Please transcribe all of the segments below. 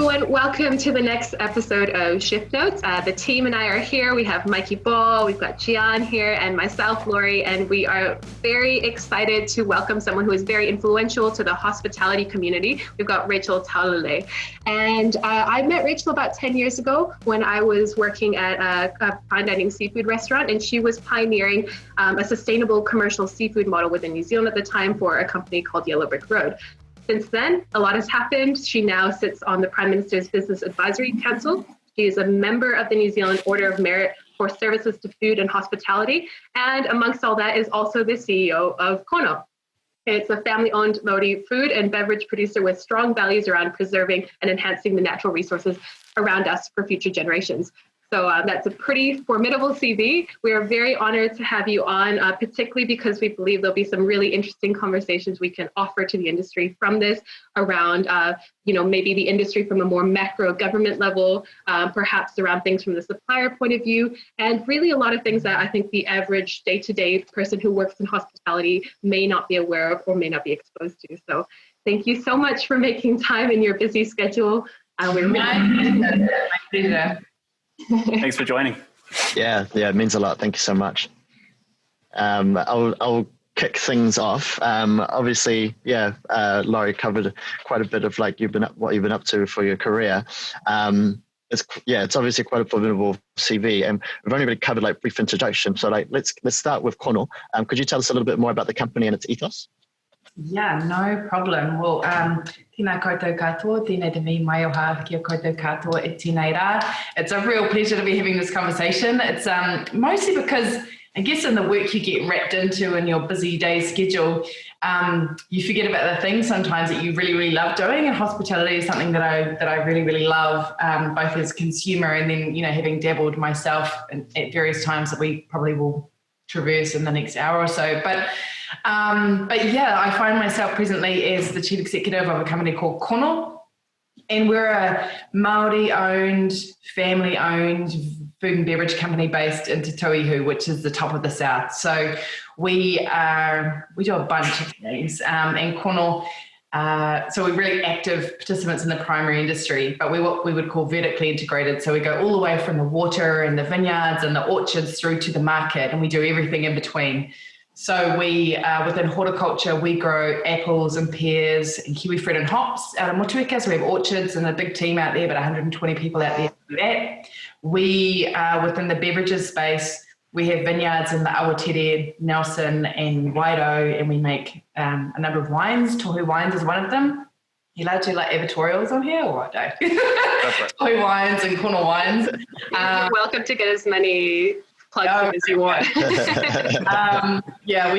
everyone. Welcome to the next episode of Shift Notes. The team and I are here. We have Mikey Ball, we've got Gian here, and myself, Lori, and we are very excited to welcome someone who is very influential to the hospitality community. We've got Rachel Taulelei. And I met Rachel about 10 years ago when I was working at a fine dining seafood restaurant, and she was pioneering a sustainable commercial seafood model within New Zealand at the time for a company called Yellow Brick Road. Since then, a lot has happened. She now sits on the Prime Minister's Business Advisory Council. She is a member of the New Zealand Order of Merit for Services to Food and Hospitality. And amongst all that is also the CEO of Kono. It's a family-owned Māori food and beverage producer with strong values around preserving and enhancing the natural resources around us for future generations. So that's a pretty formidable CV. We are very honored to have you on, particularly because we believe there'll be some really interesting conversations we can offer to the industry from this around, maybe the industry from a more macro government level, perhaps around things from the supplier point of view, and really a lot of things that I think the average day-to-day person who works in hospitality may not be aware of or may not be exposed to. So thank you so much for making time in your busy schedule. My pleasure. Thanks for joining. Yeah, it means a lot. Thank you so much. I'll kick things off. Obviously, Laurie covered quite a bit of what you've been up to for your career. It's obviously quite a formidable CV, and we've only really covered brief introduction. So let's start with Kono. Could you tell us a little bit more about the company and its ethos? Yeah, no problem. Well, tēnā koutou katoa, tēnei te mi mai o hā kia koutou katoa e tēnei rā. It's a real pleasure to be having this conversation. It's mostly because I guess in the work you get wrapped into in your busy day schedule, you forget about the things sometimes that you really, really love doing. And hospitality is something that I really, really love, both as a consumer and then, having dabbled myself at various times that we probably will traverse in the next hour or so. But I find myself presently as the chief executive of a company called Kono, and we're a Māori-owned, family-owned food and beverage company based in Te Tauihu, which is the top of the south. So we do a bunch of things, and Kono. So we're really active participants in the primary industry, but what we would call vertically integrated. So we go all the way from the water and the vineyards and the orchards through to the market, and we do everything in between. So we, within horticulture, we grow apples and pears and kiwifruit and hops out of Motueka. So we have orchards and a big team out there, about 120 people out there to do that. We, within the beverages space, we have vineyards in the Awatere, Nelson and Waido, and we make a number of wines. Tohu Wines is one of them. You allowed to do advertorials on here or what? Tohu Wines and Kono Wines. You're welcome to get as many plugs as you want. We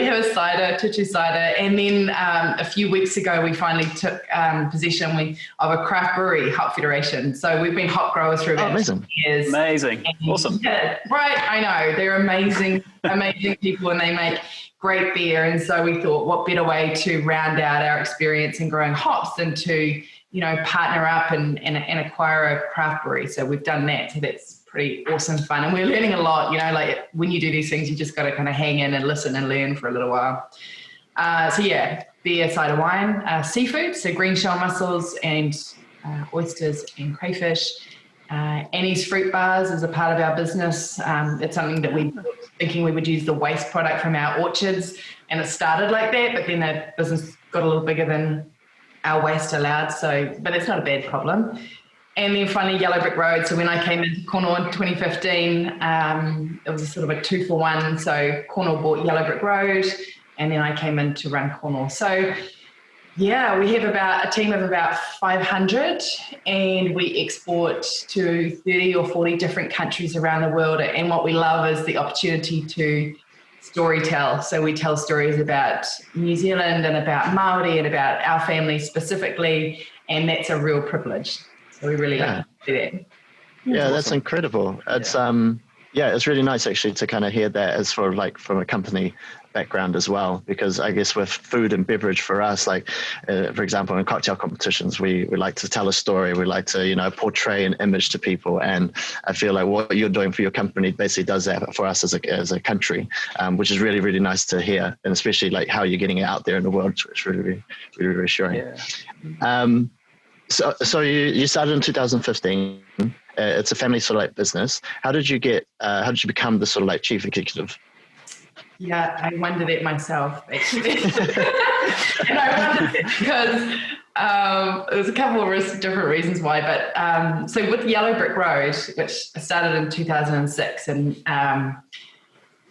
have a cider, Tutu cider, and then a few weeks ago we finally took possession of a craft brewery, Hop Federation. So we've been hop growers for about 10 years. Amazing, awesome. Yeah, right, I know, they're amazing people, and they make great beer. And so we thought, what better way to round out our experience in growing hops than to partner up and acquire a craft brewery. So we've done that. So that's pretty awesome fun, and we're learning a lot. When you do these things, you just got to kind of hang in and listen and learn for a little while. Beer, cider, wine, seafood, so green shell mussels and oysters and crayfish. Annie's fruit bars is a part of our business. It's something that we were thinking we would use the waste product from our orchards, and it started like that, but then the business got a little bigger than our waste allowed. But it's not a bad problem. And then finally, Yellow Brick Road. So when I came into Kono in 2015, it was a sort of a 2-for-1. So Kono bought Yellow Brick Road, and then I came in to run Kono. So we have a team of about 500, and we export to 30 or 40 different countries around the world. And what we love is the opportunity to storytell. So we tell stories about New Zealand and about Māori and about our family specifically, and that's a real privilege. So we really like to do that. Yeah, that's incredible. It's it's really nice actually to kind of hear that as from a company background as well, because I guess with food and beverage for us, for example, in cocktail competitions, we like to tell a story. We like to, portray an image to people. And I feel like what you're doing for your company basically does that for us as a country, which is really, really nice to hear. And especially how you're getting it out there in the world. It's really, really, really reassuring. Yeah. So you started in 2015. It's a family sort of like business. How did you become the sort of like chief executive? Yeah, I wondered it myself, actually. And I wondered it because there's a couple of different reasons why. But so with Yellow Brick Road, which started in 2006,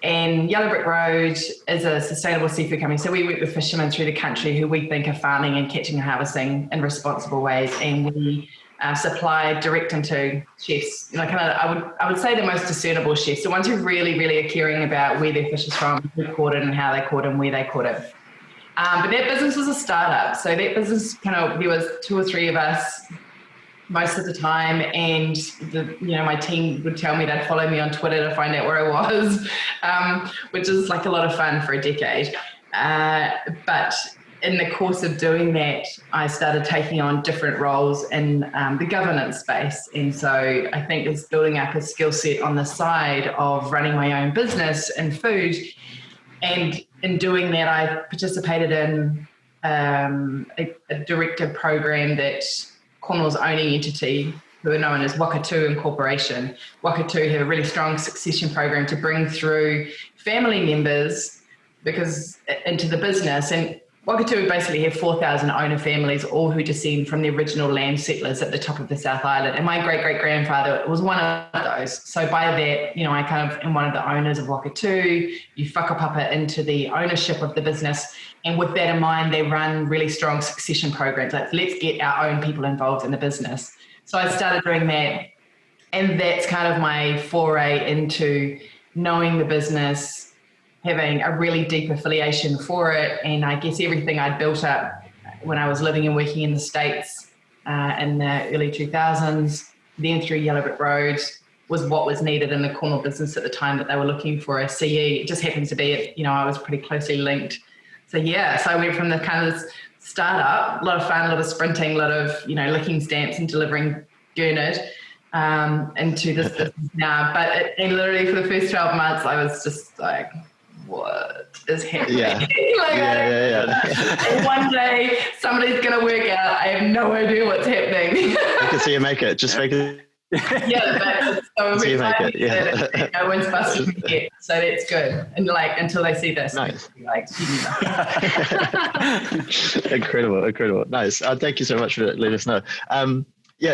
and Yellow Brick Road is a sustainable seafood company. So we work with fishermen through the country who we think are farming and catching and harvesting in responsible ways, and we supply direct into chefs. You know, kind of, I would say the most discernible chefs, the ones who really, really are caring about where their fish is from, who caught it, and how they caught it, and where they caught it. But that business was a startup. So that business there was 2 or 3 of us most of the time, and my team would tell me they'd follow me on Twitter to find out where I was, which is like a lot of fun for a decade. But in the course of doing that, I started taking on different roles in the governance space. And so I think it's building up a skill set on the side of running my own business in food. And in doing that, I participated in a director program that Cornwall's owning entity, who are known as Wakatu Incorporation. Wakatu have a really strong succession program to bring through family members into the business. And Wakatu basically have 4,000 owner families, all who descend from the original land settlers at the top of the South Island. And my great-great-grandfather was one of those. So by that, I kind of am one of the owners of Wakatu. You whakapapa into the ownership of the business. And with that in mind, they run really strong succession programs. Like, let's get our own people involved in the business. So I started doing that. And that's kind of my foray into knowing the business, having a really deep affiliation for it. And I guess everything I'd built up when I was living and working in the States in the early 2000s, then through Yellow Brick Road, was what was needed in the Cornwall business at the time that they were looking for a CE. It just happened to be, I was pretty closely linked. So I went from the kind of startup, a lot of fun, a lot of sprinting, a lot of, licking stamps and delivering gurnard into this business now. But and literally for the first 12 months, I was just like, what is happening? Yeah. And one day somebody's going to work out, I have no idea what's happening. I can see you make it. Just make it. Yeah, but so you make it. Yeah. No one's busting yet, so that's good. And until they see this, nice. Incredible. Nice. Thank you so much for letting us know.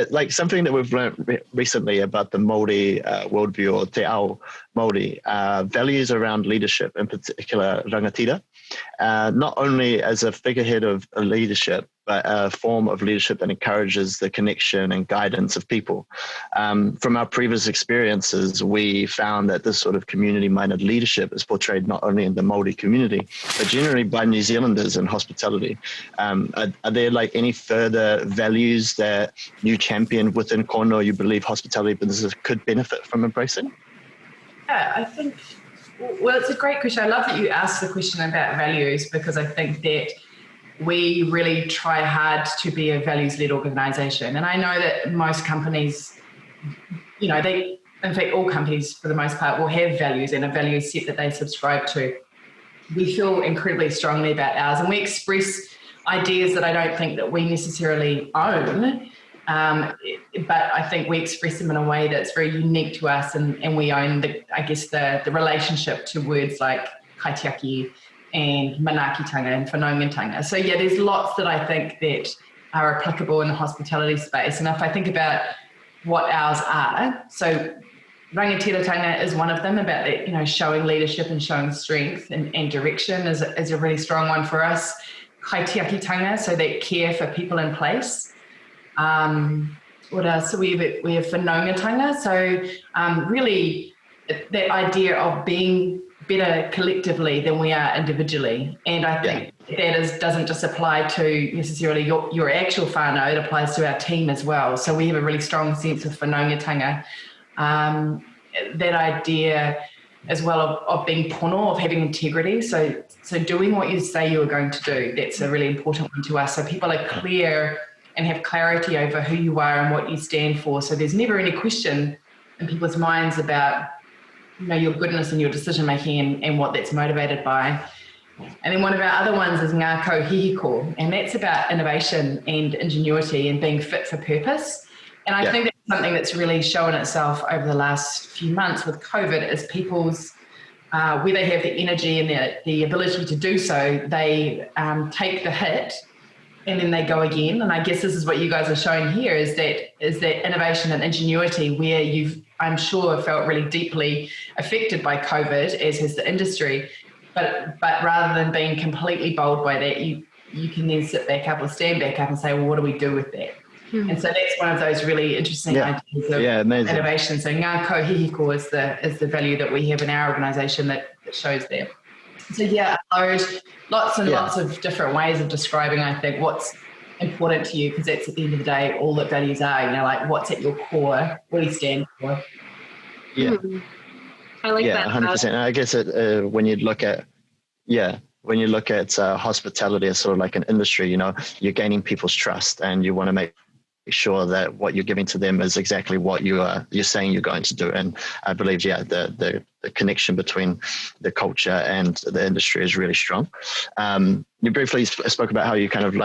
Like something that we've learned recently about the Māori worldview, or te ao Māori, values around leadership, in particular rangatira, not only as a figurehead of leadership, but a form of leadership that encourages the connection and guidance of people. From our previous experiences, we found that this sort of community-minded leadership is portrayed not only in the Māori community, but generally by New Zealanders in hospitality. Are there like any further values that you champion within Kono you believe hospitality businesses could benefit from embracing? Yeah, I think, it's a great question. I love that you asked the question about values, because I think that we really try hard to be a values-led organisation. And I know that most companies, in fact, all companies for the most part will have values and a value set that they subscribe to. We feel incredibly strongly about ours, and we express ideas that I don't think that we necessarily own. But I think we express them in a way that's very unique to us, and we own the relationship to words like kaitiaki and manaakitanga and whanaungatanga. So there's lots that I think that are applicable in the hospitality space. And if I think about what ours are, so rangatiratanga is one of them, about that, showing leadership and showing strength and direction is a really strong one for us. Kaitiakitanga, so that care for people in place. What else? So we have whanaungatanga, so really that idea of being better collectively than we are individually. And I think that doesn't just apply to necessarily your actual whānau, it applies to our team as well. So we have a really strong sense of whanaungatanga. That idea as well of being pono, of having integrity. So doing what you say you are going to do, that's a really important one to us. So people are clear and have clarity over who you are and what you stand for. So there's never any question in people's minds about your goodness and your decision making and what that's motivated by. And then one of our other ones is Ngā Ko Hihiko, and that's about innovation and ingenuity and being fit for purpose. And I think that's something that's really shown itself over the last few months with COVID is people's, where they have the energy and the ability to do so, they take the hit and then they go again. And I guess this is what you guys are showing here is that innovation and ingenuity where you've, I'm sure, felt really deeply affected by COVID, as has the industry. But rather than being completely bowled by that, you can then sit back up or stand back up and say, well, what do we do with that? And so that's one of those really interesting ideas of innovation. So Ngā Ko Hihiko is the value that we have in our organisation that shows that. So lots and lots of different ways of describing, I think, what's important to you, because that's at the end of the day all that values are, like what's at your core, what do you stand for? Yeah. I like that. 100%. And I guess when you look at hospitality as sort of like an industry, you're gaining people's trust and you want to make sure that what you're giving to them is exactly what you're saying you're going to do. And I believe, the connection between the culture and the industry is really strong. You briefly spoke about how you kind of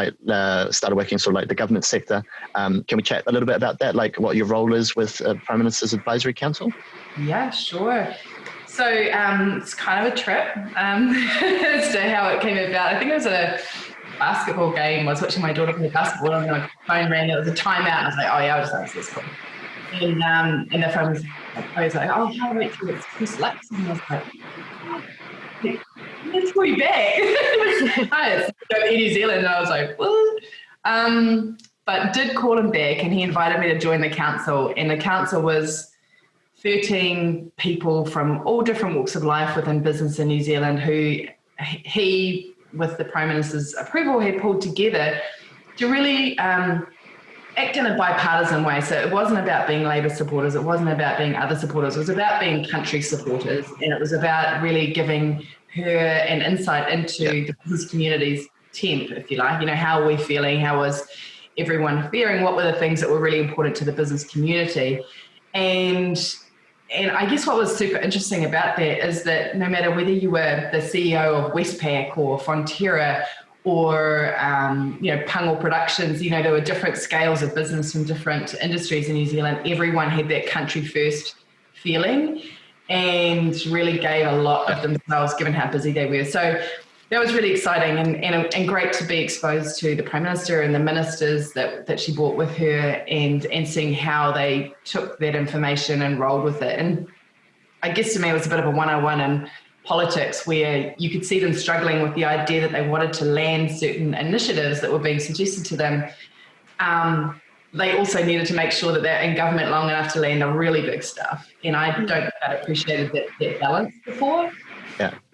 started working sort of like the government sector. Can we chat a little bit about that, like what your role is with Prime Minister's Advisory Council? Yeah, sure. So it's kind of a trip as to how it came about. I think it was a basketball game. I was watching my daughter play basketball and my phone rang. It was a timeout. And I was like, oh yeah, I'll just answer this call. And the phone was like, oh, how do I make sure it's Chris Lux? And I was like, let's call you back. Hi, it's in New Zealand. And I was like, what? But did call him back and he invited me to join the council. And the council was 13 people from all different walks of life within business in New Zealand who he, with the Prime Minister's approval, had pulled together to really act in a bipartisan way. So it wasn't about being Labour supporters, it wasn't about being other supporters, it was about being country supporters, and it was about really giving her an insight into the business community's temp, if you like, how are we feeling, how was everyone faring, what were the things that were really important to the business community. And I guess what was super interesting about that is that no matter whether you were the CEO of Westpac or Fonterra or, Pungal Productions, there were different scales of business from different industries in New Zealand. Everyone had that country first feeling and really gave a lot of themselves given how busy they were. So that was really exciting and great to be exposed to the Prime Minister and the ministers that she brought with her and seeing how they took that information and rolled with it. And I guess to me it was a bit of a 101 in politics where you could see them struggling with the idea that they wanted to land certain initiatives that were being suggested to them. They also needed to make sure that they're in government long enough to land the really big stuff. And I don't think I'd appreciated that balance before.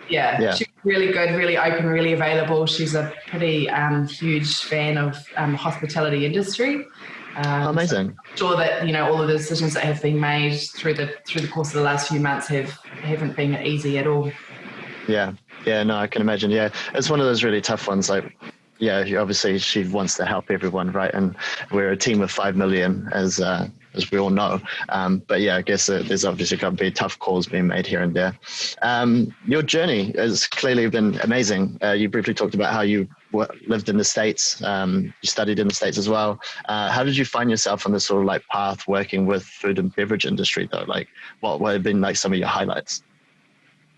Yeah, she's really good, really open, really available. She's a pretty huge fan of hospitality industry. Amazing. So I'm sure that all of the decisions that have been made through the course of the last few months haven't been easy at all. Yeah, no, I can imagine. Yeah, it's one of those really tough ones. Like, obviously she wants to help everyone, right? And we're a team of 5 million, as we all know. But I guess there's obviously going to be tough calls being made here and there. Your journey has clearly been amazing. You briefly talked about how you lived in the States. You studied in the States as well. How did you find yourself on this sort of like path working with food and beverage industry though? Like what have been like some of your highlights?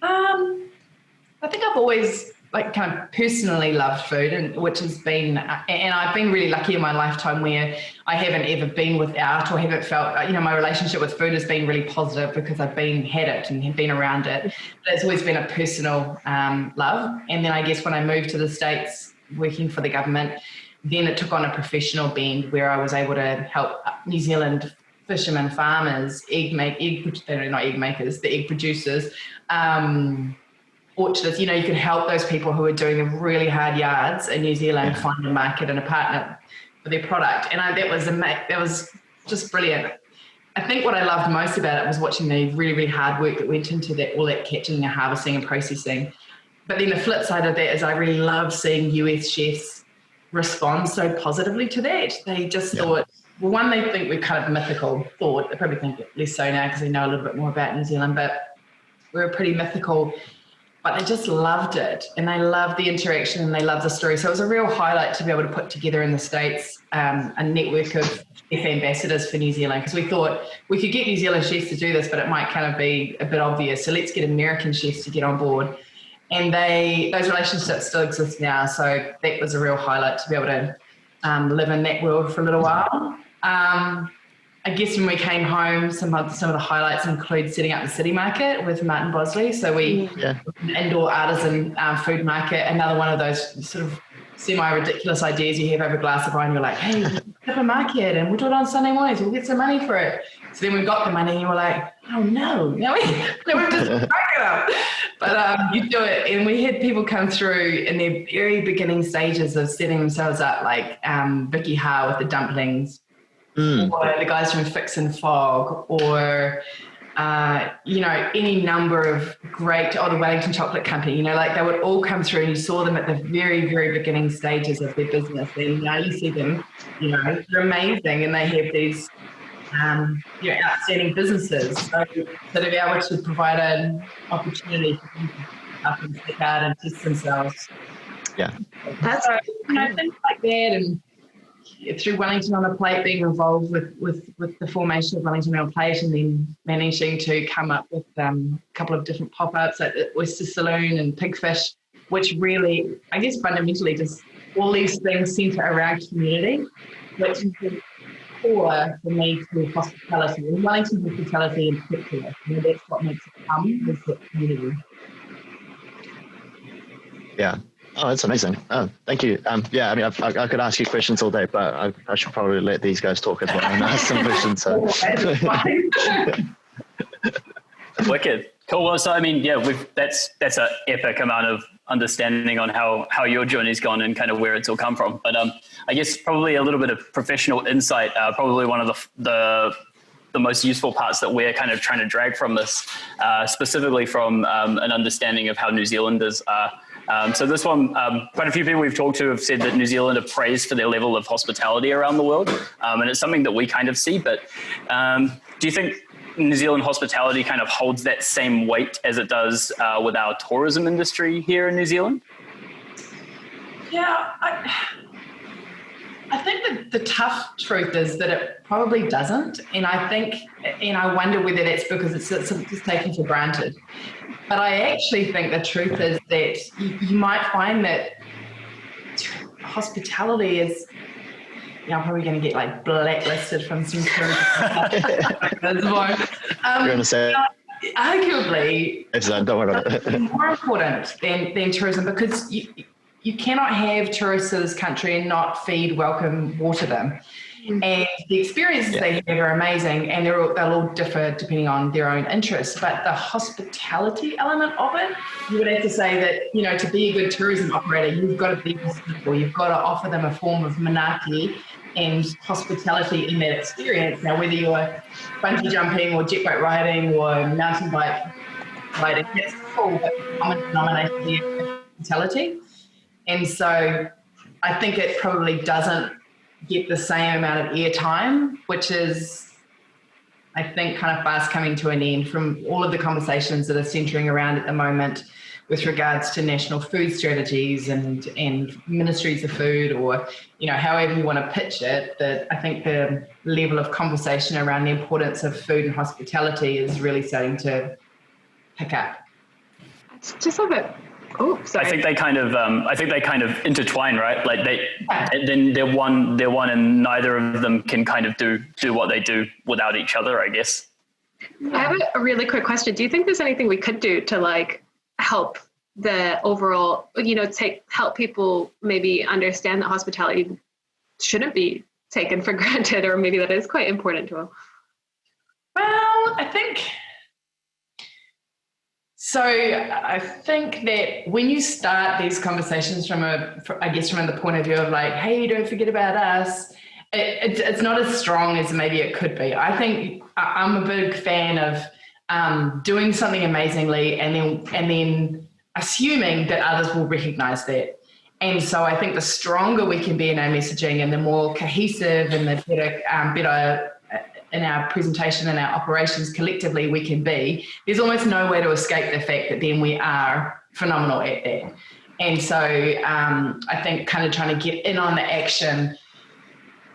I think I've always kind of personally loved food, and which has been, and I've been really lucky in my lifetime where I haven't ever been without or haven't felt, my relationship with food has been really positive because I've had it and have been around it. But it's always been a personal love. And then I guess when I moved to the States working for the government, then it took on a professional bend where I was able to help New Zealand fishermen, farmers, the egg producers, orchards, you could help those people who are doing the really hard yards in New Zealand find a market and a partner for their product. And that was just brilliant. I think what I loved most about it was watching the really, really hard work that went into all that catching and harvesting and processing. But then the flip side of that is I really love seeing US chefs respond so positively to that. They just thought, well, one, they think we're kind of mythical thought. They probably think less so now because they know a little bit more about New Zealand, but we're a pretty mythical but they just loved it, and they loved the interaction, and they loved the story. So it was a real highlight to be able to put together in the States a network of chef ambassadors for New Zealand, because we thought we could get New Zealand chefs to do this, but it might kind of be a bit obvious. So let's get American chefs to get on board. And those relationships still exist now. So that was a real highlight to be able to live in that world for a little while. I guess when we came home, some of the highlights include setting up the city market with Martin Bosley. So an indoor artisan food market, another one of those sort of semi-ridiculous ideas you have over a glass of wine. You're like, hey, we'll have a market and we'll do it on Sunday mornings. We'll get some money for it. So then we got the money and you were like, oh no, now we've just broke it up. But you do it. And we had people come through in their very beginning stages of setting themselves up, like Vicky Ha with the dumplings, or the guys from Fix and Fog, or any number of great, the Wellington Chocolate Company, like they would all come through, and you saw them at the very, very beginning stages of their business. And now you see them, they're amazing, and they have these outstanding businesses. So to be able to provide an opportunity for them to up and stick out and test themselves. Yeah. That's things like that, and through Wellington on a Plate, being involved with the formation of Wellington on a Plate, and then managing to come up with a couple of different pop-ups like the Oyster Saloon and Pigfish, which really, I guess fundamentally just all these things centre around community, which is the core for me to hospitality, and Wellington hospitality in particular. That's what makes it come, is the community. Yeah. Oh, that's amazing. Oh, thank you. I could ask you questions all day, but I should probably let these guys talk as well and ask some questions. So. Wicked. Cool. Well, so that's an epic amount of understanding on how your journey's gone and kind of where it's all come from. But I guess probably a little bit of professional insight. Probably one of the most useful parts that we're kind of trying to drag from this, specifically from an understanding of how New Zealanders are. So this one, quite a few people we've talked to have said that New Zealand are praised for their level of hospitality around the world. And it's something that we kind of see, but do you think New Zealand hospitality kind of holds that same weight as it does with our tourism industry here in New Zealand? Yeah, I think the tough truth is that it probably doesn't. And I wonder whether that's because it's just taken for granted. But I actually think the truth is that you might find that hospitality is, I'm probably going to get like blacklisted from some tourism. You're going to say arguably, don't worry about it. More important than tourism, because you cannot have tourists in this country and not feed, welcome, water them. And the experiences they have are amazing, and they'll all differ depending on their own interests. But the hospitality element of it, you would have to say that, to be a good tourism operator, you've got to be hospitable. You've got to offer them a form of manaki and hospitality in that experience. Now, whether you're bungee jumping or jet boat riding or mountain bike riding, that's cool, but the common denominator there is hospitality. And so I think it probably doesn't get the same amount of airtime, which is, I think, kind of fast coming to an end from all of the conversations that are centering around at the moment with regards to national food strategies and ministries of food, or, however you want to pitch it. That I think the level of conversation around the importance of food and hospitality is really starting to pick up. It's just a bit. Oh, sorry. I think they kind of intertwine, right? Like then they're one, and neither of them can kind of do what they do without each other, I guess. I have a really quick question. Do you think there's anything we could do to help the overall, help people maybe understand that hospitality shouldn't be taken for granted, or maybe that is quite important to them? Well, I think that when you start these conversations from the point of view of like, hey, don't forget about us, it's not as strong as maybe it could be. I think I'm a big fan of doing something amazingly and then assuming that others will recognize that. And so I think the stronger we can be in our messaging and the more cohesive and the better in our presentation and our operations collectively we can be, there's almost no way to escape the fact that then we are phenomenal at that. And so I think kind of trying to get in on the action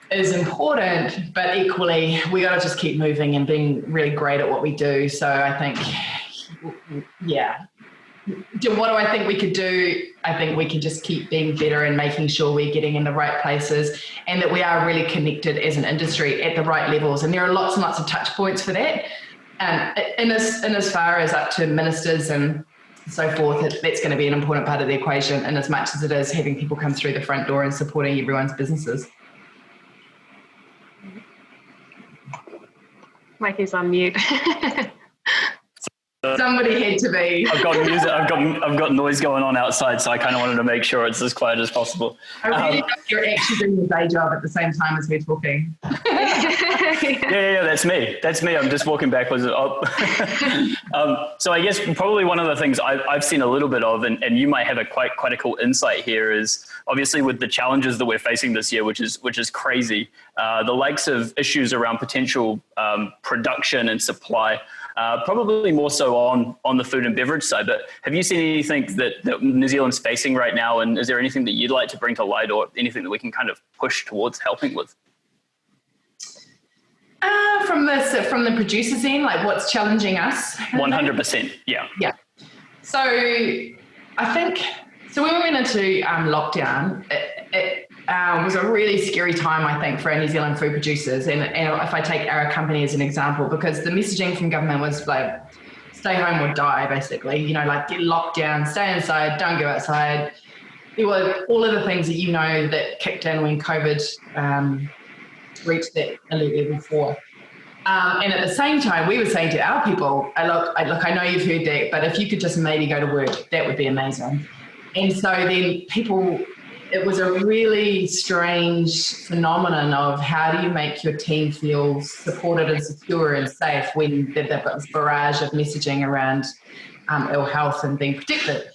is important, but equally we got to just keep moving and being really great at what we do. So I think, yeah. What do I think we could do? I think we can just keep being better and making sure we're getting in the right places and that we are really connected as an industry at the right levels. And there are lots and lots of touch points for that. In as far as up to ministers and so forth, that's going to be an important part of the equation, and as much as it is having people come through the front door and supporting everyone's businesses. Mikey's on mute. Somebody had to be. I've got music. I've got noise going on outside, so I kind of wanted to make sure it's as quiet as possible. I really hope you're actually doing your day job at the same time as we're talking. Yeah, that's me. That's me. I'm just walking backwards. So I guess probably one of the things I've seen a little bit of, and you might have quite a cool insight here, is obviously with the challenges that we're facing this year, which is crazy. The likes of issues around potential production and supply. Probably more so on the food and beverage side, but have you seen anything that New Zealand's facing right now, and is there anything that you'd like to bring to light or anything that we can kind of push towards helping with? From the producers end, like what's challenging us? 100%, yeah. Yeah. So I think, so when we went into lockdown, it was a really scary time, I think, for our New Zealand food producers. And if I take our company as an example, because the messaging from government was like, stay home or die, basically, you know, like get locked down, stay inside, don't go outside. There were all of the things that you know that kicked in when COVID reached that elite level 4. And at the same time, we were saying to our people, look, I know you've heard that, but if you could just maybe go to work, that would be amazing. And so then people, it was a really strange phenomenon of how do you make your team feel supported and secure and safe when they've got this barrage of messaging around ill health and being protected.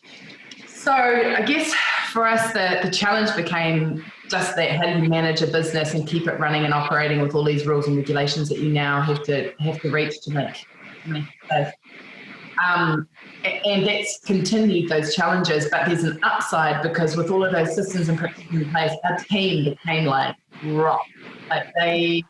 So I guess for us, the challenge became just that, how do you manage a business and keep it running and operating with all these rules and regulations that you now have to reach to make it safe. And that's continued those challenges, but there's an upside because with all of those systems and practices in place, our team became like rock. Like the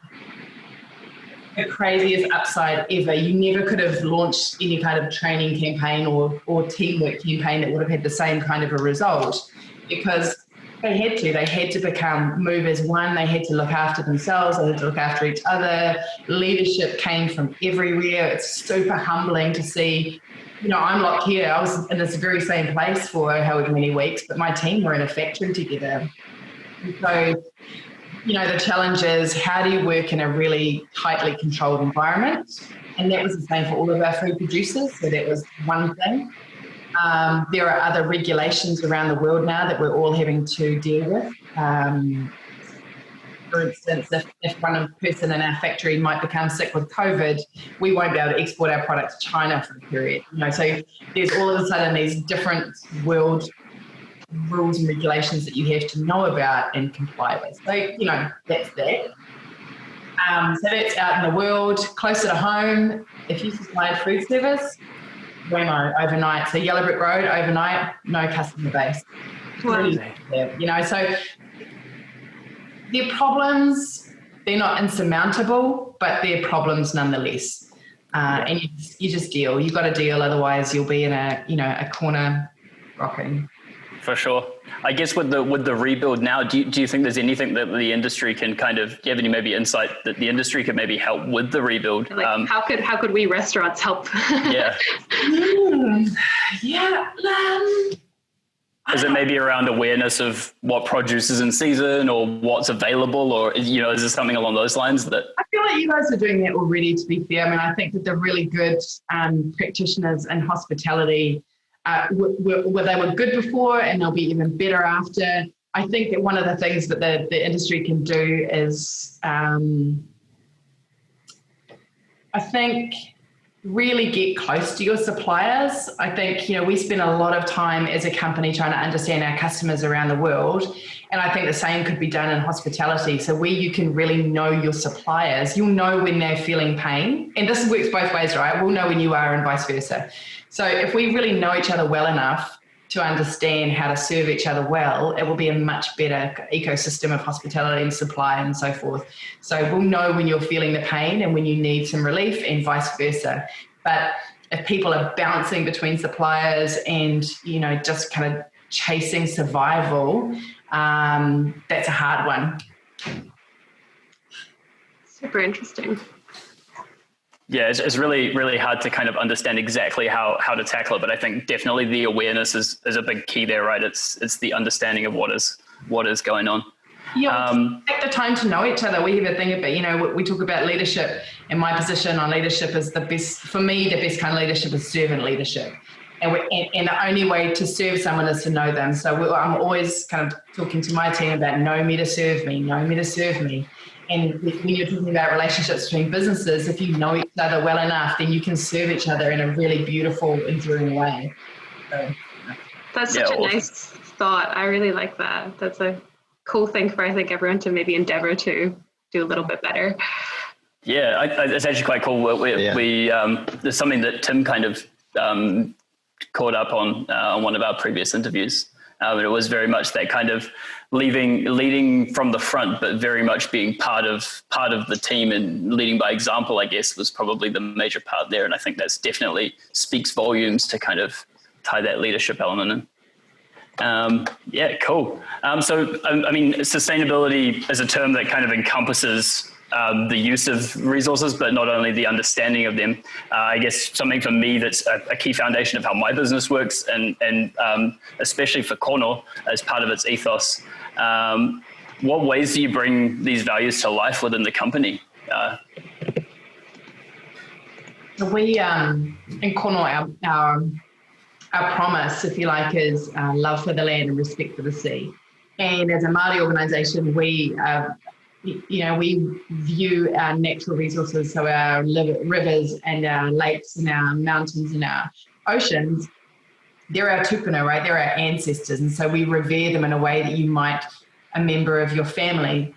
craziest upside ever. You never could have launched any kind of training campaign or teamwork campaign that would have had the same kind of a result because they had to move as one. They had to look after themselves. They had to look after each other. Leadership came from everywhere. It's super humbling to see. You know, I'm locked here. I was in this very same place for however many weeks, but my team were in a factory together. And so, you know, the challenge is how do you work in a really tightly controlled environment? And that was the same for all of our food producers. So that was one thing. There are other regulations around the world now that we're all having to deal with. For instance, if one person in our factory might become sick with COVID, we won't be able to export our product to China for a period. You know, so there's all of a sudden these different world rules and regulations that you have to know about and comply with. So, you know, that's that. So that's out in the world. Closer to home, if you supplied food service, Wemo overnight. So Yellow Brick Road overnight, no customer base. Really, you know, so they're problems, they're not insurmountable, but they're problems nonetheless. And you just deal. You've got to deal, otherwise you'll be in a corner rocking. For sure. I guess with the rebuild now, do you think there's anything that the industry can kind of, do you have any maybe insight that the industry could maybe help with the rebuild? Like how could we restaurants help? Yeah. Is it maybe around awareness of what produce is in season or what's available, or, you know, is there something along those lines that? I feel like you guys are doing that already, to be fair. I mean, I think that the really good practitioners in hospitality, they were good before and they'll be even better after. I think that one of the things that the industry can do is, I think, really get close to your suppliers. I think, you know, we spend a lot of time as a company trying to understand our customers around the world. And I think the same could be done in hospitality. So where you can really know your suppliers, you'll know when they're feeling pain. And this works both ways, right? We'll know when you are and vice versa. So if we really know each other well enough, to understand how to serve each other well, it will be a much better ecosystem of hospitality and supply and so forth. So we'll know when you're feeling the pain and when you need some relief, and vice versa. But if people are bouncing between suppliers and, just kind of chasing survival, that's a hard one. Super interesting. Yeah, it's really, really hard to kind of understand exactly how to tackle it. But I think definitely the awareness is a big key there, right? It's the understanding of what is going on. Yeah, take the time to know each other. We have a thing about, we talk about leadership, and my position on leadership is the best kind of leadership is servant leadership. And the only way to serve someone is to know them. So I'm always kind of talking to my team about know me to serve me, know me to serve me. And when you're talking about relationships between businesses, if you know each other well enough, then you can serve each other in a really beautiful, enduring way. So, that's such a nice thought. I really like that. That's a cool thing for, I think, everyone to maybe endeavor to do a little bit better. Yeah, it's actually quite cool. We there's something that Tim kind of caught up on one of our previous interviews. It was very much that kind of leading from the front, but very much being part of the team and leading by example, I guess, was probably the major part there. And I think that's definitely speaks volumes to kind of tie that leadership element in. Yeah, cool. So, I mean, sustainability is a term that kind of encompasses the use of resources, but not only the understanding of them. I guess something for me that's a key foundation of how my business works, and especially for Kono as part of its ethos. What ways do you bring these values to life within the company? We, in Kono, our promise, if you like, is love for the land and respect for the sea. And as a Māori organisation, we view our natural resources, so our rivers and our lakes and our mountains and our oceans, they're our tupuna, right? They're our ancestors. And so we revere them in a way that you might a member of your family.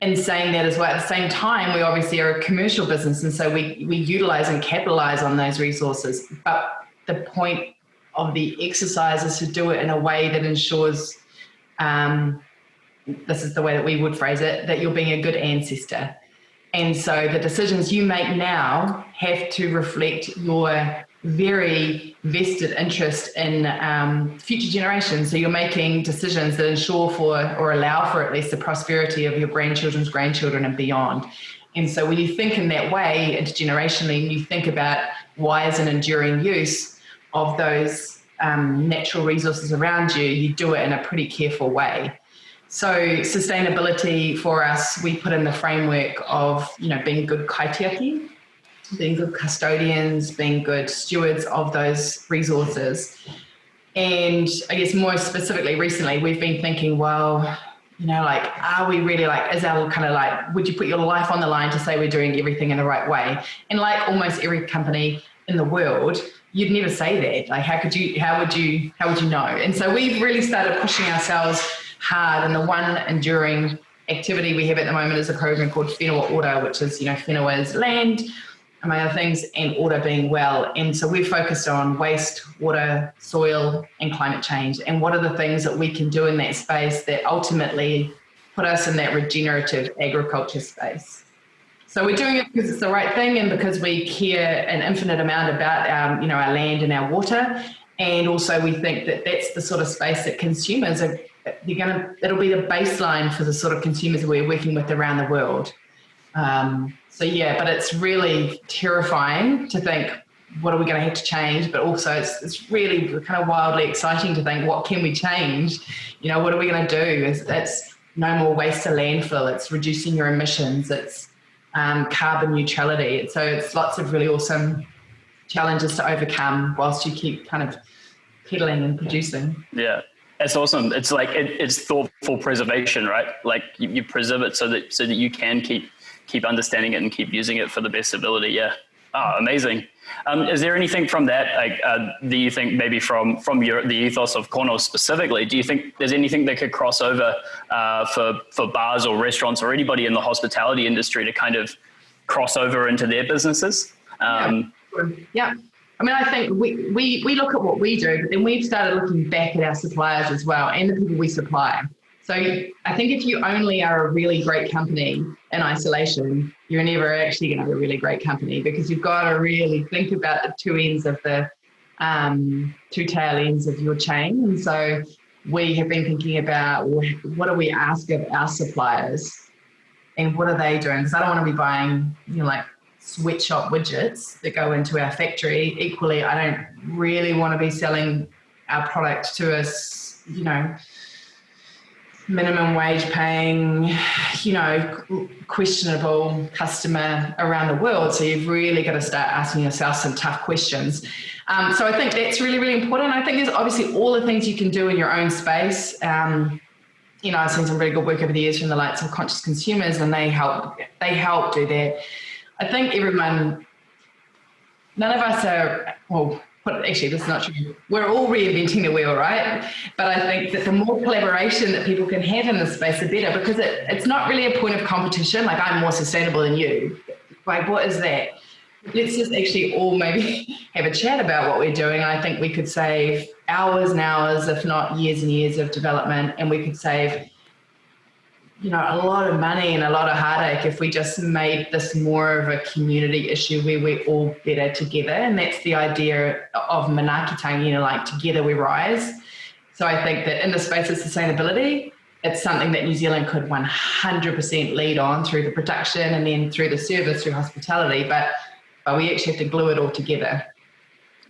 In saying that as well, at the same time, we obviously are a commercial business. And so we utilize and capitalize on those resources. But the point of the exercise is to do it in a way that ensures, this is the way that we would phrase it, that you're being a good ancestor. And so the decisions you make now have to reflect your very vested interest in future generations. So you're making decisions that ensure for, or allow for at least, the prosperity of your grandchildren's grandchildren and beyond. And so when you think in that way, intergenerationally, you think about wise and enduring use of those natural resources around you, you do it in a pretty careful way. So sustainability for us, we put in the framework of, being good kaitiaki, being good custodians, being good stewards of those resources. And I guess more specifically recently, we've been thinking, well, are we really is our kind of would you put your life on the line to say we're doing everything in the right way? And like almost every company in the world, you'd never say that. How would you know? And so we've really started pushing ourselves hard, and the one enduring activity we have at the moment is a program called Whenua Ora, which is, whenua is land, among other things, and ora being well. And so we're focused on waste, water, soil, and climate change. And what are the things that we can do in that space that ultimately put us in that regenerative agriculture space? So we're doing it because it's the right thing, and because we care an infinite amount about our land and our water. And also we think that that's the sort of space that consumers are, it'll be the baseline for the sort of consumers that we're working with around the world. But it's really terrifying to think, what are we going to have to change? But also it's really kind of wildly exciting to think, what can we change? What are we going to do? It's no more waste to landfill. It's reducing your emissions. It's carbon neutrality. So it's lots of really awesome challenges to overcome whilst you keep kind of pedaling and producing. Yeah. That's awesome. It's it's thoughtful preservation, right? You preserve it so that you can keep understanding it and keep using it for the best ability. Yeah. Oh, amazing. Is there anything from that? Do you think maybe from the ethos of Kono specifically? Do you think there's anything that could cross over for bars or restaurants or anybody in the hospitality industry to kind of cross over into their businesses? Yeah. I mean, I think we look at what we do, but then we've started looking back at our suppliers as well and the people we supply. So I think if you only are a really great company in isolation, you're never actually going to be a really great company, because you've got to really think about the two tail ends of your chain. And so we have been thinking about, what do we ask of our suppliers and what are they doing? Because I don't want to be buying, like sweatshop widgets that go into our factory. Equally, I don't really want to be selling our product to us, minimum wage paying, questionable customer around the world. So you've really got to start asking yourself some tough questions. So I think that's really, really important. I think there's obviously all the things you can do in your own space. I've seen some really good work over the years from the likes of Conscious Consumers, and they help do that. I think none of us are, actually, that's not true. We're all reinventing the wheel, right? But I think that the more collaboration that people can have in this space, the better, because it's not really a point of competition. Like, I'm more sustainable than you. Like, what is that? Let's just actually all maybe have a chat about what we're doing. I think we could save hours and hours, if not years and years of development, and we could save a lot of money and a lot of heartache if we just made this more of a community issue where we're all better together. And that's the idea of manaakitang, like together we rise. So I think that in the space of sustainability, it's something that New Zealand could 100% lead on through the production and then through the service, through hospitality, but we actually have to glue it all together.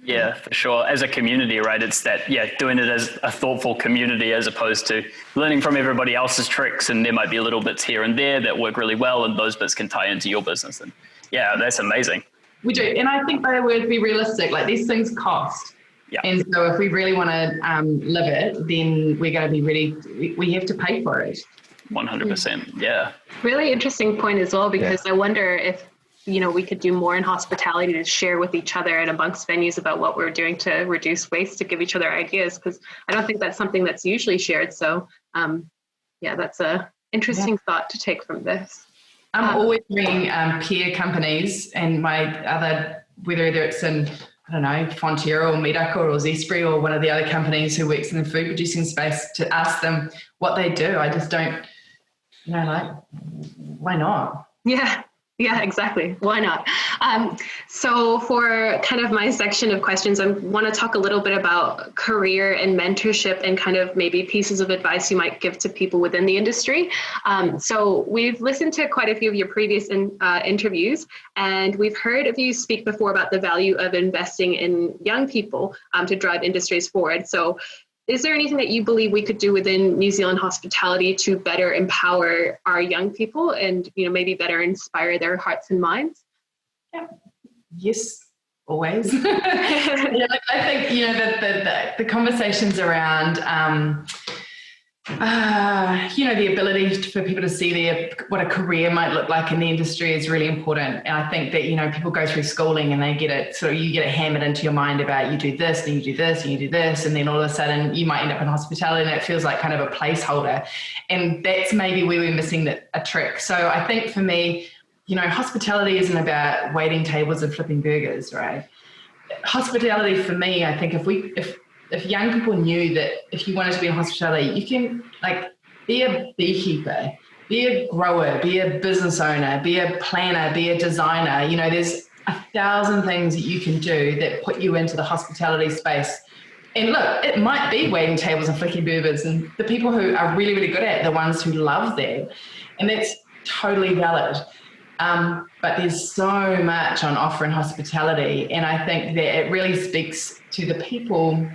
Yeah, for sure. As a community, right? It's that, doing it as a thoughtful community as opposed to learning from everybody else's tricks. And there might be little bits here and there that work really well, and those bits can tie into your business. And that's amazing. We do. And I think they would be realistic. Like, these things cost. Yeah. And so if we really want to live it, then we're going to be ready. We have to pay for it. 100%. Yeah. Really interesting point as well, because I wonder if, we could do more in hospitality to share with each other and amongst venues about what we're doing to reduce waste, to give each other ideas, because I don't think that's something that's usually shared. So, that's a interesting thought to take from this. I'm always doing peer companies, and my other, whether it's in, I don't know, Fonterra or Miraka or Zespri or one of the other companies who works in the food producing space, to ask them what they do. I just don't, why not? Yeah, exactly. Why not? So for kind of my section of questions, I want to talk a little bit about career and mentorship and kind of maybe pieces of advice you might give to people within the industry. So we've listened to quite a few of your previous interviews, and we've heard of you speak before about the value of investing in young people to drive industries forward. So is there anything that you believe we could do within New Zealand hospitality to better empower our young people and, maybe better inspire their hearts and minds? Yeah. Yes, always. I think, the conversations around, the ability for people to see what a career might look like in the industry is really important. And I think that, people go through schooling and they get it, so you get it hammered into your mind about you do this, then you do this, and you do this, and then all of a sudden you might end up in hospitality, and it feels like kind of a placeholder. And that's maybe where we're missing a trick. So I think for me, hospitality isn't about waiting tables and flipping burgers, right? Hospitality for me, I think if young people knew that if you wanted to be in hospitality, you can be a beekeeper, be a grower, be a business owner, be a planner, be a designer. There's 1,000 things that you can do that put you into the hospitality space. And look, it might be waiting tables and flicking burgers, and the people who are really, really good at it, the ones who love that. And that's totally valid. But there's so much on offer in hospitality. And I think that it really speaks to the people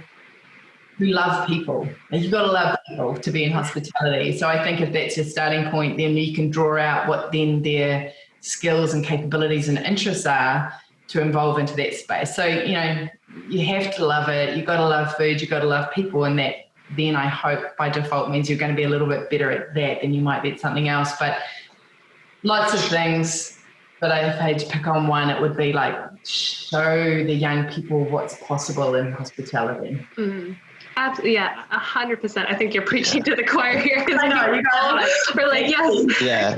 who love people. You've got to love people to be in hospitality. So I think if that's your starting point, then you can draw out what then their skills and capabilities and interests are to evolve into that space. So, you have to love it. You've got to love food. You've got to love people. And that then I hope by default means you're going to be a little bit better at that than you might be at something else. But lots of things. But if I had to pick on one, it would be show the young people what's possible in hospitality. Mm-hmm. Absolutely, yeah, 100%. I think you're preaching to the choir here because I know, you guys we're like, yes. Yeah.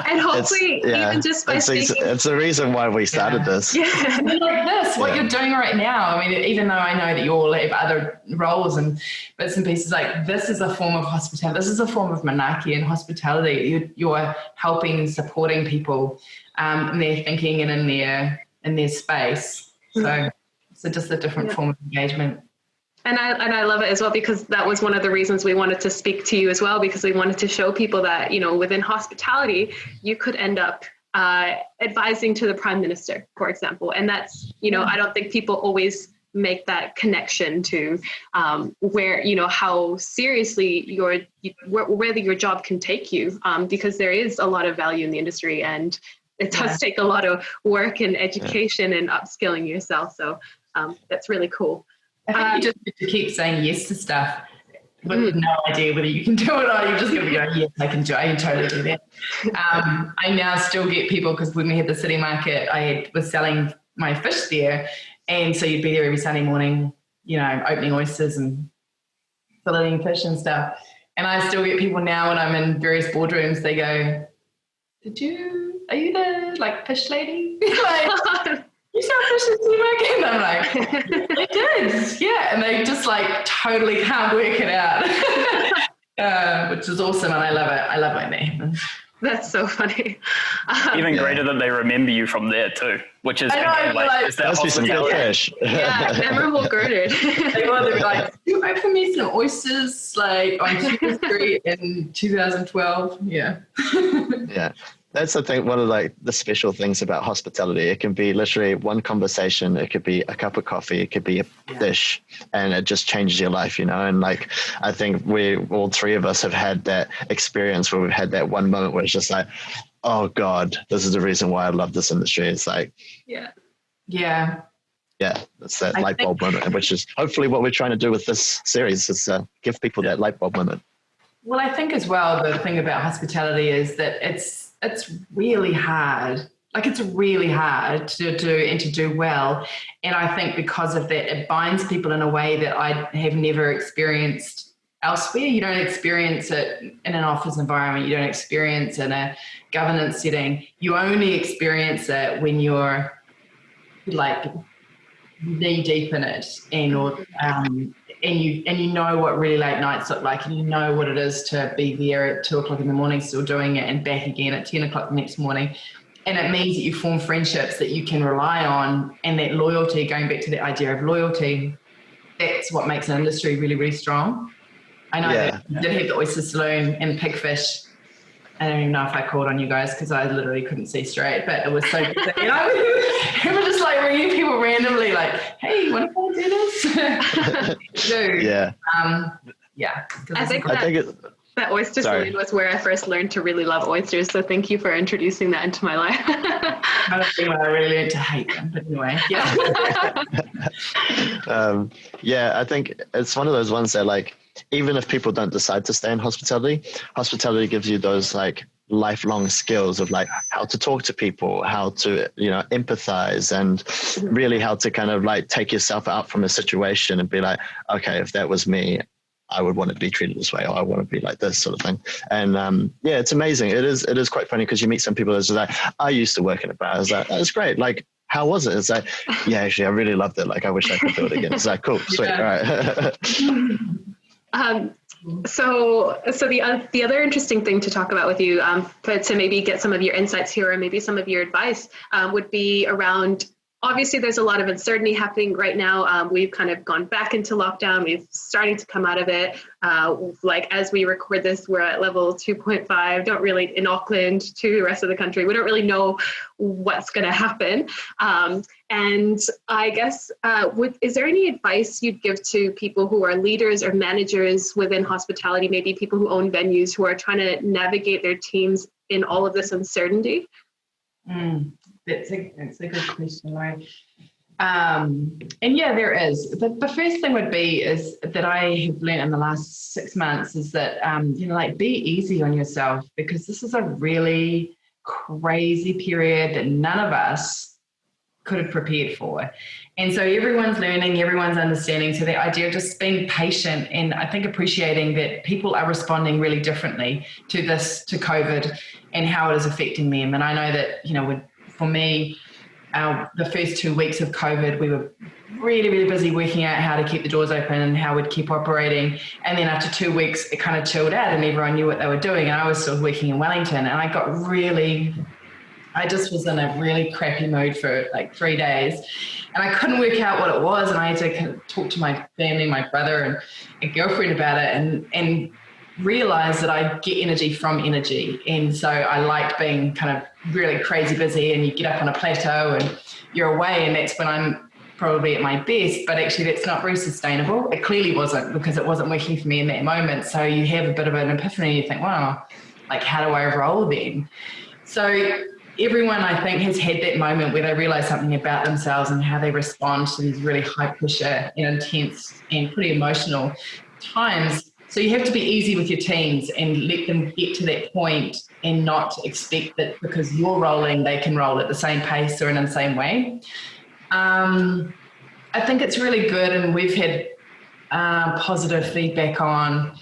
And hopefully, even just by speaking. It's the reason why we started this. Yeah. Like this, what you're doing right now. I mean, even though I know that you all have other roles and bits and pieces, like this is a form of hospitality. This is a form of manaki and hospitality. You're helping and supporting people in their thinking and in their space. So just a different form of engagement. And I love it as well, because that was one of the reasons we wanted to speak to you as well, because we wanted to show people that, you know, within hospitality, you could end up advising to the Prime Minister, for example. And that's, you know, I don't think people always make that connection to where, you know, how seriously whether your job can take you, because there is a lot of value in the industry, and it does take a lot of work and education and upskilling yourself. So that's really cool. I think you just need to keep saying yes to stuff with no idea whether you can do it or you're just going to be going, yes, I can totally do that. I now still get people, because when we had the city market, I was selling my fish there. And so you'd be there every Sunday morning, you know, opening oysters and filleting fish and stuff. And I still get people now when I'm in various boardrooms, they go, are you the like fish lady? Like, you sell fish at City Market? And I'm like, I did, yeah. And they just like totally can't work it out, which is awesome. And I love it. I love my name. That's so funny. Even greater that they remember you from there too, which is is that must be some good fish. Yeah, memorable girded. They will be like, you opened me some oysters like on Tudor Street in 2012. Yeah. Yeah. That's the thing, one of like the special things about hospitality. It can be literally one conversation. It could be a cup of coffee. It could be a dish, and it just changes your life, you know? And like, I think all three of us have had that experience where we've had that one moment where it's just like, oh God, this is the reason why I love this industry. It's like, yeah. It's that light bulb moment, which is hopefully what we're trying to do with this series, is give people that light bulb moment. Well, I think as well, the thing about hospitality is that it's really hard. Like, it's really hard to do and to do well. And I think because of that, it binds people in a way that I have never experienced elsewhere. You don't experience it in an office environment. You don't experience it in a governance setting. You only experience it when you're like knee deep in it, and you know what really late nights look like, and you know what it is to be there at 2:00 in the morning still doing it and back again at 10 o'clock the next morning. And it means that you form friendships that you can rely on, and that loyalty, going back to the idea of loyalty, that's what makes an industry really, really strong. I know that you did have the oyster saloon and pigfish. I don't even know if I called on you guys because I literally couldn't see straight, but it was so good. You know, we were just like ringing people randomly, like, "Hey, want to come do this?" I think that oyster saloon was where I first learned to really love oysters. So thank you for introducing that into my life. I don't think I really learned to hate them, but anyway, I think it's one of those ones that, like, even if people don't decide to stay in hospitality gives you those like lifelong skills of like how to talk to people, how to, you know, empathize, and really how to kind of like take yourself out from a situation and be like, okay, if that was me, I would want to be treated this way, or I want to be like this sort of thing. And it's amazing. It is quite funny because you meet some people that's like, I used to work in a bar. I was like, that's great. Like, how was it? It's like, yeah, actually, I really loved it. Like, I wish I could do it again. It's like, cool, sweet, all right. So the other interesting thing to talk about with you, to maybe get some of your insights here, or maybe some of your advice, would be around, obviously there's a lot of uncertainty happening right now. We've kind of gone back into lockdown. We're starting to come out of it. Like as we record this, we're at level 2.5, don't really, in Auckland to the rest of the country, we don't really know what's going to happen. And I guess, is there any advice you'd give to people who are leaders or managers within hospitality, maybe people who own venues who are trying to navigate their teams in all of this uncertainty? That's a good question, Laurie. And yeah, there is. The first thing would be is that I have learned in the last 6 months is that, like, be easy on yourself, because this is a really crazy period that none of us could have prepared for. And so everyone's learning, everyone's understanding. So the idea of just being patient and I think appreciating that people are responding really differently to COVID and how it is affecting them. And I know that, for me, the first 2 weeks of COVID, we were really, really busy working out how to keep the doors open and how we'd keep operating. And then after 2 weeks, it kind of chilled out and everyone knew what they were doing. And I was still working in Wellington and I just was in a really crappy mood for like 3 days and I couldn't work out what it was. And I had to kind of talk to my family, my brother and girlfriend about it and realize that I get energy from energy. And so I liked being kind of really crazy busy and you get up on a plateau and you're away and that's when I'm probably at my best, but actually that's not very sustainable. It clearly wasn't because it wasn't working for me in that moment. So you have a bit of an epiphany. You think, wow, like how do I roll then? So everyone I think has had that moment where they realize something about themselves and how they respond to these really high pressure and intense and pretty emotional times. So you have to be easy with your teams and let them get to that point and not expect that because you're rolling, they can roll at the same pace or in the same way. I think it's really good and we've had positive feedback on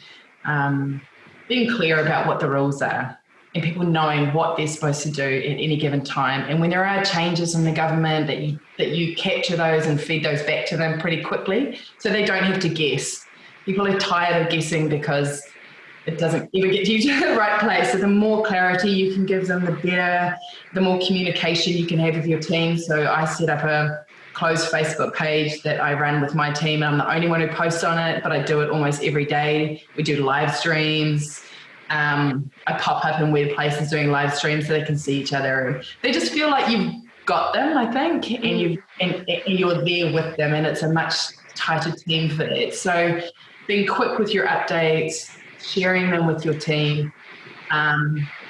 being clear about what the rules are and people knowing what they're supposed to do at any given time. And when there are changes in the government that you capture those and feed those back to them pretty quickly so they don't have to guess. People are tired of guessing because it doesn't ever get you to the right place. So the more clarity you can give them, the better, the more communication you can have with your team. So I set up a closed Facebook page that I run with my team. I'm the only one who posts on it, but I do it almost every day. We do live streams. I pop up in weird places doing live streams so they can see each other. They just feel like you've got them, I think, and you're there with them, and it's a much tighter team for that. So being quick with your updates, sharing them with your team,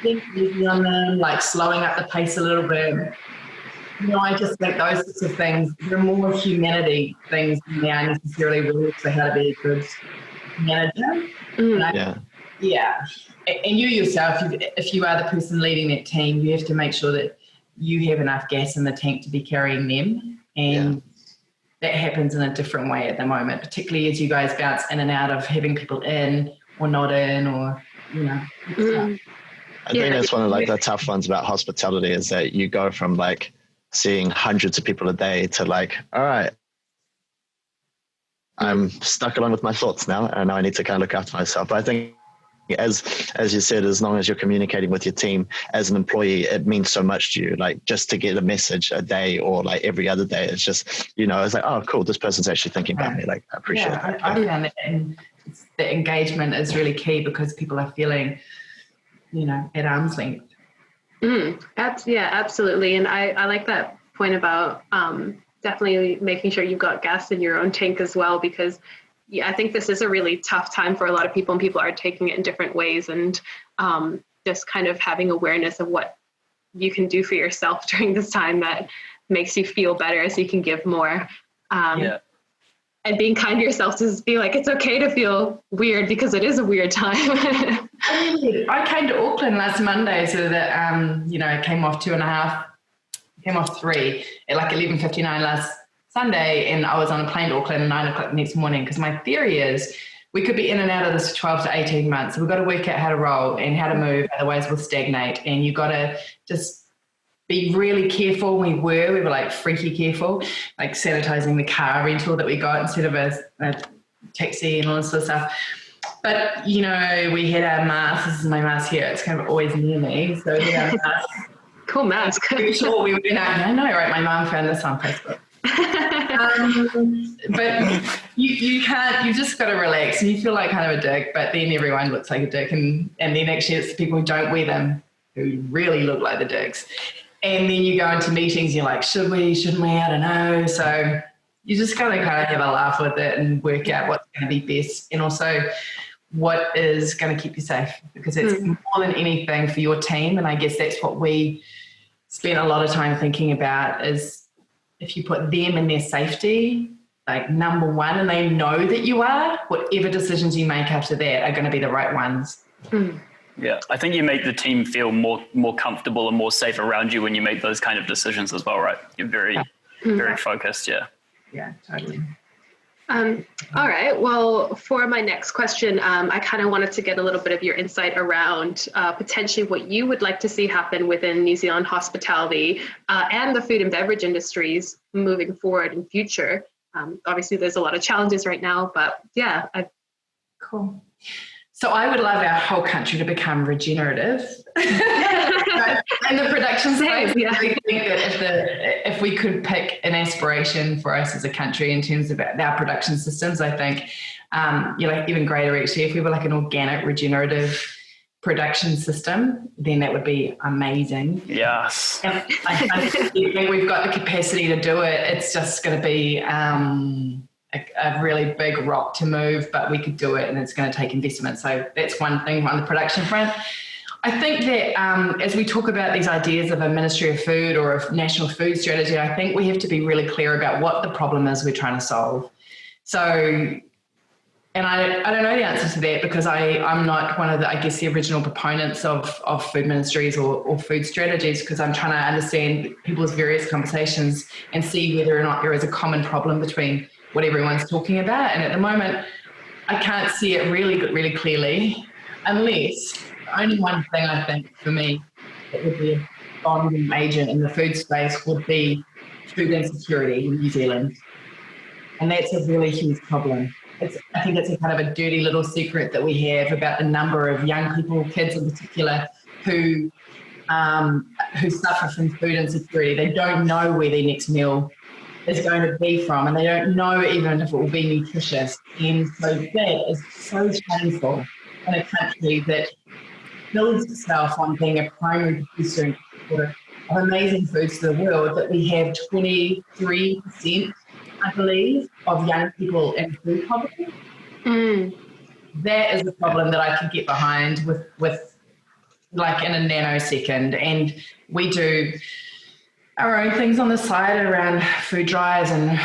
being easy on them, like slowing up the pace a little bit. I just think those sorts of things, they're more humanity things than they are necessarily rules for how to be a good manager. Yeah. And you yourself, if you are the person leading that team, you have to make sure that you have enough gas in the tank to be carrying them. And that happens in a different way at the moment, particularly as you guys bounce in and out of having people in or not in or, I think that's one of like the tough ones about hospitality is that you go from like seeing hundreds of people a day to like, all right, I'm stuck along with my thoughts now and now I need to kind of look after myself. But I think as you said, as long as you're communicating with your team as an employee, it means so much to you. Like just to get a message a day or like every other day, it's just, it's like, oh, cool, this person's actually thinking about me. Like I appreciate that. I found that, and the engagement is really key because people are feeling, at arm's length. Absolutely. And I like that point about definitely making sure you've got gas in your own tank as well, because I think this is a really tough time for a lot of people and people are taking it in different ways, and just kind of having awareness of what you can do for yourself during this time that makes you feel better so you can give more. And being kind to yourself to just be like, it's okay to feel weird because it is a weird time. I came to Auckland last Monday, so that, I came off 3 at like 11:59 last Sunday, and I was on a plane to Auckland at 9 o'clock the next morning, because my theory is we could be in and out of this for 12 to 18 months. So we've got to work out how to roll and how to move, otherwise we'll stagnate. And you've got to just be really careful. We were like freaky careful, like sanitizing the car rental that we got instead of a taxi and all this sort of stuff. But, we had our mask. This is my mask here. It's kind of always near me. So we had our mask. Cool mask. Sure, we went out. I know, right? My mum found this on Facebook. But you can't, you just got to relax, and you feel like kind of a dick, but then everyone looks like a dick, and then actually it's the people who don't wear them who really look like the dicks. And then you go into meetings, you're like, should we, shouldn't we, I don't know. So you just got to kind of have a laugh with it and work out what's going to be best, and also what is going to keep you safe, because it's more than anything for your team. And I guess that's what we spend a lot of time thinking about, is if you put them in their safety, like number one, and they know that you are, whatever decisions you make after that are going to be the right ones. Yeah, I think you make the team feel more comfortable and more safe around you when you make those kind of decisions as well, right? You're very very focused. Yeah. Yeah, totally. All right. Well, for my next question, I kind of wanted to get a little bit of your insight around potentially what you would like to see happen within New Zealand hospitality and the food and beverage industries moving forward in future. Obviously, there's a lot of challenges right now, but yeah. Cool. So I would love our whole country to become regenerative. And the production space, I think that if we could pick an aspiration for us as a country in terms of our production systems, I think, even greater actually, if we were like an organic regenerative production system, then that would be amazing. Yes. And I think we've got the capacity to do it. It's just going to be a really big rock to move, but we could do it, and it's going to take investment. So that's one thing on the production front. I think that as we talk about these ideas of a Ministry of Food or a national food strategy, I think we have to be really clear about what the problem is we're trying to solve. So, and I don't know the answer to that because I'm not one of the original proponents of food ministries or food strategies, because I'm trying to understand people's various conversations and see whether or not there is a common problem between what everyone's talking about. And at the moment, I can't see it really clearly, unless only one thing I think for me that would be a bonding agent in the food space would be food insecurity in New Zealand. And that's a really huge problem. I think it's a kind of a dirty little secret that we have about the number of young people, kids in particular, who suffer from food insecurity. They don't know where their next meal is going to be from, and they don't know even if it will be nutritious. And so that is so shameful in a country that builds itself on being a primary producer of amazing foods to the world, that we have 23%, I believe, of young people in food poverty. That is a problem that I could get behind with like in a nanosecond. And we do our own things on the side around food drives and,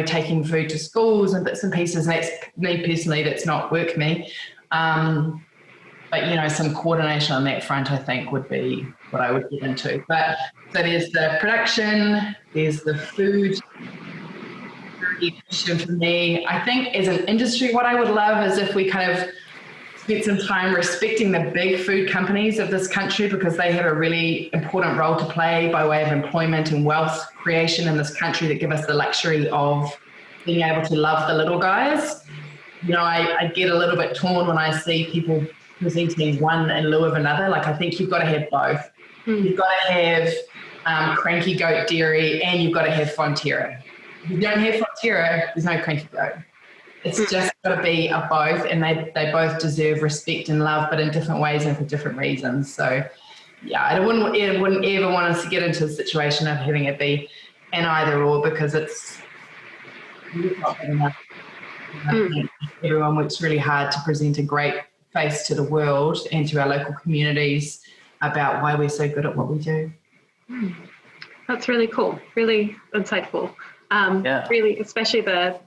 taking food to schools and bits and pieces. And that's me personally, that's not work me. But, some coordination on that front, I think, would be what I would get into. But so there's the production, there's the food question for me. I think as an industry, what I would love is if we kind of spent some time respecting the big food companies of this country, because they have a really important role to play by way of employment and wealth creation in this country, that give us the luxury of being able to love the little guys. I get a little bit torn when I see people presenting one in lieu of another. Like, I think you've got to have both. You've got to have Cranky Goat Dairy, and you've got to have Fonterra. If you don't have Fonterra, there's no Cranky Goat. It's just got to be a both, and they both deserve respect and love, but in different ways and for different reasons. So, yeah, I wouldn't ever want us to get into a situation of having it be an either or, because it's not good enough. I think everyone works really hard to present a great face to the world and to our local communities about why we're so good at what we do. That's really cool, really insightful. Really, especially the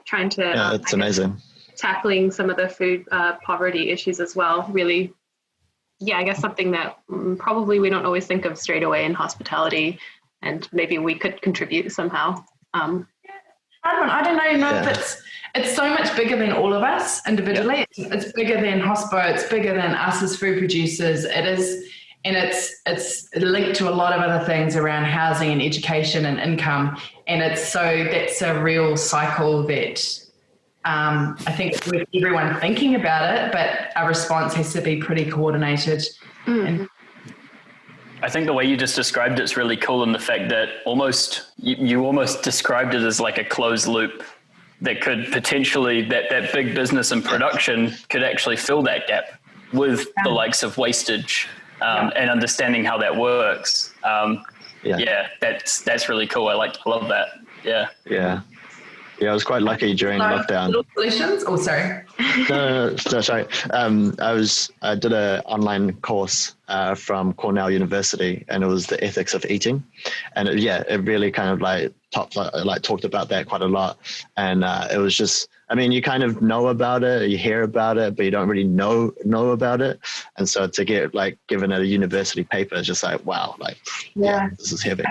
trying to it's amazing, tackling some of the food poverty issues as well. Really, I guess something that probably we don't always think of straight away in hospitality, and maybe we could contribute somehow. I don't know if it's so much bigger than all of us individually. It's bigger than hospo. It's bigger than us as food producers. It is, and it's linked to a lot of other things around housing and education and income. And that's a real cycle that I think it's worth everyone thinking about it, but our response has to be pretty coordinated. And I think the way you just described it's really cool, in the fact that you almost described it as like a closed loop that could potentially, that big business and production could actually fill that gap with the likes of wastage and understanding how that works. That's really cool. I love that. Yeah, I was quite lucky during lockdown. Solutions? Oh, sorry. No, sorry. I did an online course from Cornell University, and it was the ethics of eating, and it really kind of talked about that quite a lot. And it was just, you kind of know about it, you hear about it, but you don't really know about it. And so to get given a university paper is just wow, this is heavy.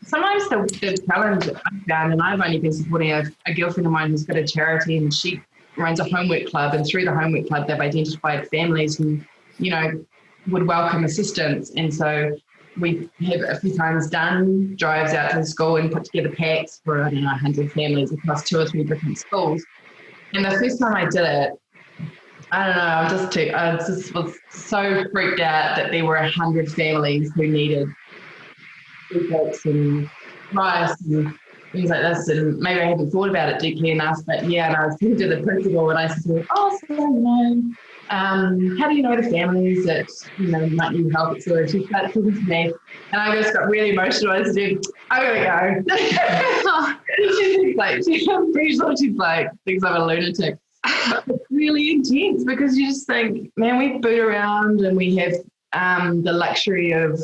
sometimes the challenge I found, and I've only been supporting a girlfriend of mine who's got a charity, and she runs a homework club, and through the homework club they've identified families who, you know, would welcome assistance. And so we have a few times done drives out to the school and put together packs for, I don't know, 100 families across 2 or 3 different schools. And the first time I did it, I don't know, I just was so freaked out that there were 100 families who needed food packs and rice and things like this. And maybe I hadn't thought about it deeply enough, but yeah, and I was talking to the principal and I said to her, oh, so, you know, how do you know the families that, you know, might need help? So she started talking to me and I just got really emotional. I said, I'm going to go. I'm pretty sure she's like, thinks I'm a lunatic. But it's really intense because you just think, man, we boot around and we have the luxury of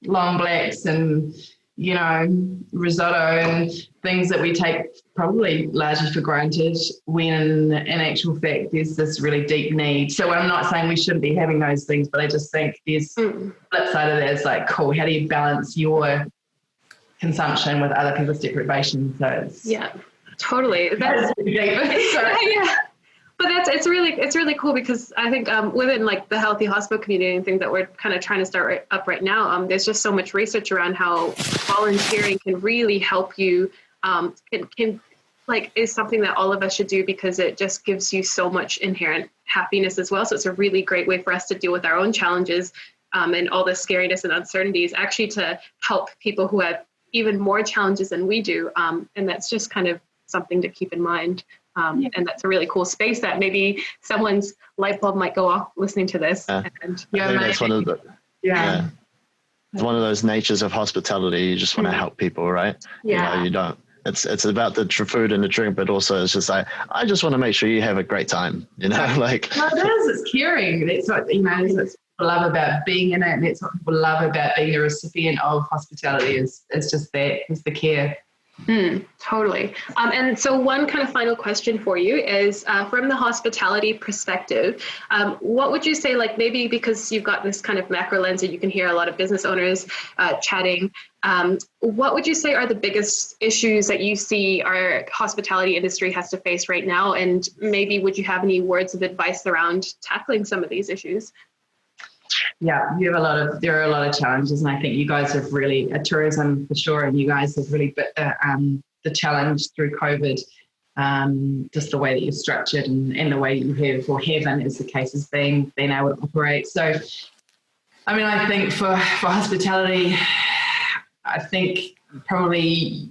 long blacks and, you know, risotto and things that we take probably largely for granted, when in actual fact there's this really deep need. So I'm not saying we shouldn't be having those things, but I just think there's flip side of that. It's like, cool, how do you balance your consumption with other people's deprivation? So it's, yeah, totally. That's deep. Yeah. But it's really cool because I think within like the healthy hospital community and things that we're kind of trying to start up right now, there's just so much research around how volunteering can really help you. Can like is something that all of us should do because it just gives you so much inherent happiness as well. So it's a really great way for us to deal with our own challenges and all the scariness and uncertainties, actually to help people who have even more challenges than we do. And that's just kind of something to keep in mind. And that's a really cool space that maybe someone's light bulb might go off listening to this. Yeah. And I think that's one of the, it's one of those natures of hospitality. You just want to help people, right? Yeah. You know, you don't. It's about the food and the drink, but also it's just like, I just want to make sure you have a great time, you know, like. Well, it is, it's caring. That's what, you know, that's what people love about being in it. And that's what people love about being a recipient of hospitality is just that, is the care. Totally. And so one kind of final question for you is from the hospitality perspective, what would you say, like maybe because you've got this kind of macro lens and you can hear a lot of business owners chatting, what would you say are the biggest issues that you see our hospitality industry has to face right now? And maybe would you have any words of advice around tackling some of these issues? Yeah, there are a lot of challenges, and I think you guys have really, tourism for sure, and you guys have really bit the challenge through COVID, just the way that you're structured and the way you have, or haven't, as the case has been able to operate. So, I mean, I think for hospitality, I think probably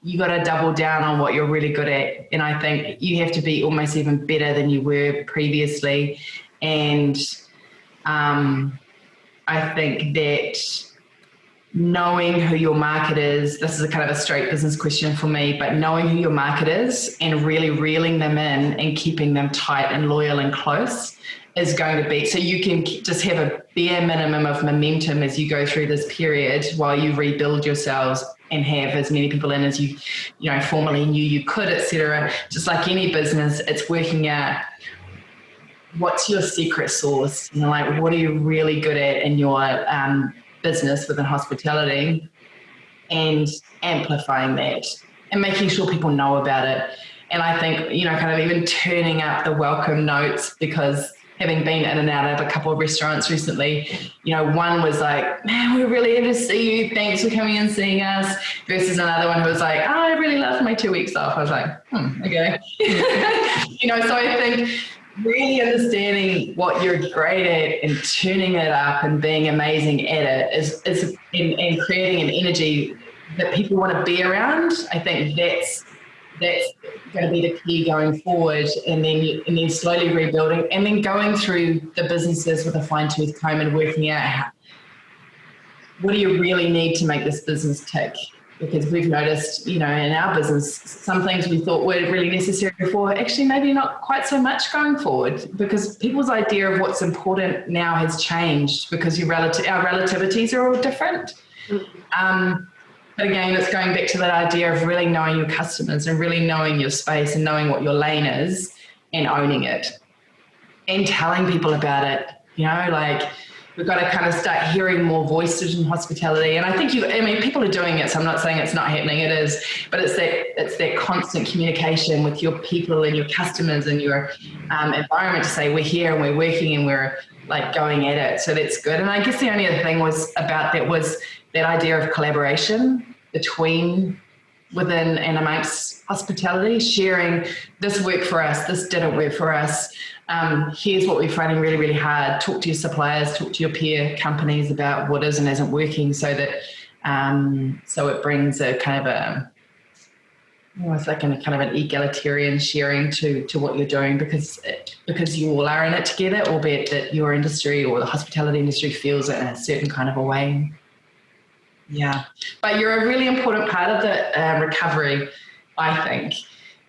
you got to double down on what you're really good at, and I think you have to be almost even better than you were previously, and I think that knowing who your market is, this is a kind of a straight business question for me, but knowing who your market is and really reeling them in and keeping them tight and loyal and close is going to be, so you can just have a bare minimum of momentum as you go through this period while you rebuild yourselves and have as many people in as you formerly knew you could, etc. Just like any business, it's working out what's your secret sauce, like what are you really good at in your business within hospitality, and amplifying that and making sure people know about it. And I think, kind of even turning up the welcome notes, because having been in and out of a couple of restaurants recently, one was like, man, we're really happy to see you. Thanks for coming and seeing us. Versus another one who was like, oh, I really loved my 2 weeks off. I was like, okay. So I think really understanding what you're great at and tuning it up and being amazing at it is and creating an energy that people want to be around. I think that's going to be the key going forward, and then slowly rebuilding, and then going through the businesses with a fine-tooth comb and working out what do you really need to make this business tick. Because we've noticed, in our business, some things we thought were really necessary before, actually maybe not quite so much going forward, because people's idea of what's important now has changed because our relativities are all different. But again, it's going back to that idea of really knowing your customers and really knowing your space and knowing what your lane is and owning it and telling people about it. we've got to kind of start hearing more voices in hospitality. And I think people are doing it, so I'm not saying it's not happening, it is, but it's that constant communication with your people and your customers and your environment to say, we're here and we're working and we're like going at it. So that's good. And I guess the only other thing was about that was that idea of collaboration within and amongst hospitality, sharing this worked for us, this didn't work for us. Here's what we're finding really, really hard. Talk to your suppliers, talk to your peer companies about what is and isn't working, so that so it brings a kind of almost like a kind of an egalitarian sharing to what you're doing, because you all are in it together, albeit that your industry or the hospitality industry feels it in a certain kind of a way. Yeah, but you're a really important part of the recovery, I think,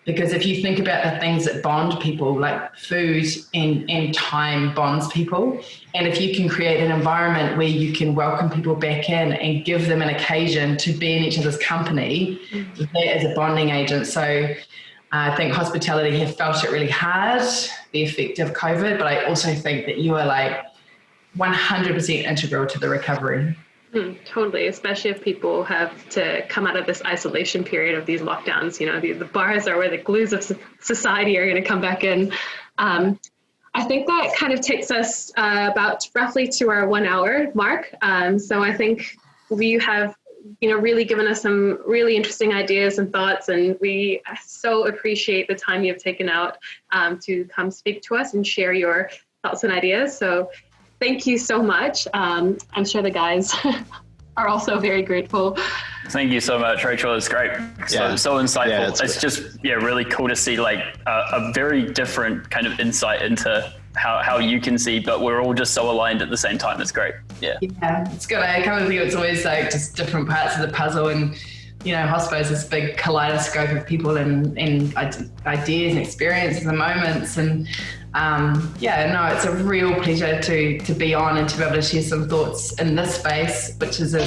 because if you think about the things that bond people, like food and time bonds people, and if you can create an environment where you can welcome people back in and give them an occasion to be in each other's company, that is a bonding agent. So I think hospitality have felt it really hard, the effect of COVID, but I also think that you are like 100% integral to the recovery. Totally, especially if people have to come out of this isolation period of these lockdowns. You know, the bars are where the glues of society are going to come back in. I think that kind of takes us about roughly to our 1 hour mark. So I think we have, really given us some really interesting ideas and thoughts, and we so appreciate the time you've taken out to come speak to us and share your thoughts and ideas. So thank you so much. I'm sure the guys are also very grateful. Thank you so much, Rachel. It's great. So insightful. Yeah, it's just really cool to see like a very different kind of insight into how you can see, but we're all just so aligned at the same time. It's great. Yeah, it's good. I kind of think it's always like just different parts of the puzzle, and hospice is this big kaleidoscope of people and ideas and experiences and moments. And it's a real pleasure to be on and to be able to share some thoughts in this space, which is the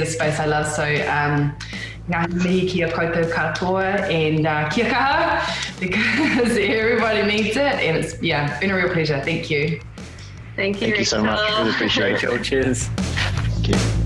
space I love. So ngā mihi kia koutou katoa and kia kaha, because everybody needs it, and it's been a real pleasure. Thank you. Thank you, Thank you so much. Really appreciate it. Cheers. Thank you.